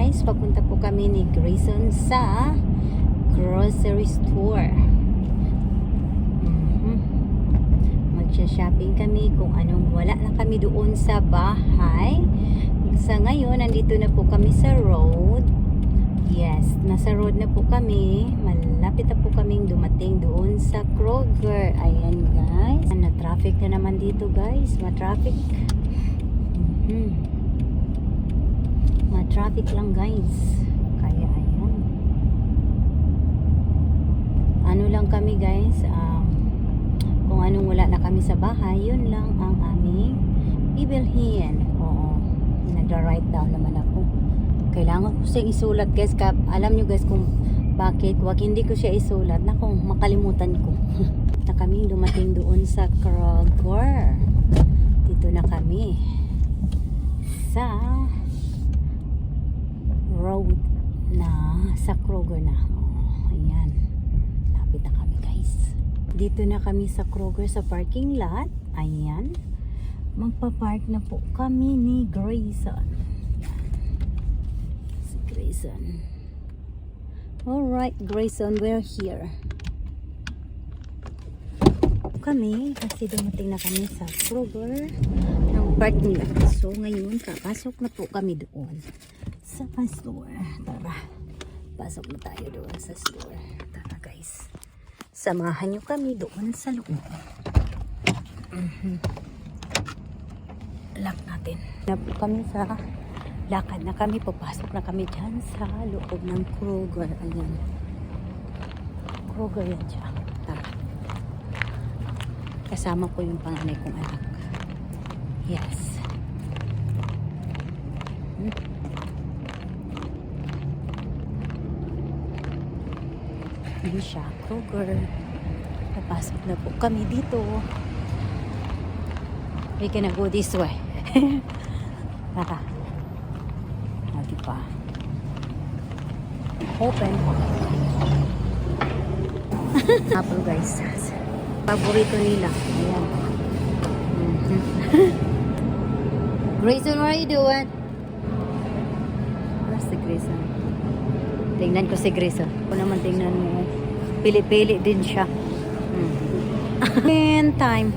guys, papunta po kami ni Grayson sa grocery store. Magsha-shopping kami kung anong wala na kami doon sa bahay. Sa ngayon, nandito na po kami sa road. Yes, nasa road na po kami. Malapit na po kaming dumating doon sa Kroger. Ayan guys. Na-traffic na naman dito guys. Ma-traffic. Ma-traffic lang guys. Kaya ayan. Ano lang kami guys. Kung anong wala na kami sa bahay, yun lang ang aming bibilhin. Oo. Nag-write down naman ako. Kailangan ko siya isulat guys. Alam nyo guys kung bakit. Wag hindi ko siya isulat. Naku, makalimutan ko. Na kami dumating doon sa Kroger. Dito na kami. Sa road na sa Kroger na. Oh, ayan. Lapit na kami guys. Dito na kami sa Kroger sa parking lot. Ayan. Magpa-park na po kami ni Grayson. Si Grayson. Alright Grayson, we're here. Kami kasi dumating na kami sa Kroger ng parking lot. So ngayon papasok na po kami doon sa store. Tara, pasok na tayo doon sa store. Tara guys, samahan nyo kami doon sa loob. Lock natin na po kami sa lakad na kami, papasok na kami dyan sa loob ng Kroger. Ayan, Kroger yan siya. Tara, kasama ko yung panganay kong anak. Yes. Hindi siya Kroger. Papasok na po kami dito. We can go this way. Tara. Diba? Open. Apple guys. Paborito nila. Ayan. Grayson, what are you doing? Where's si Grayson? Tingnan ko si Grayson. Kung naman tingnan mo. Pili-pili din siya. Time.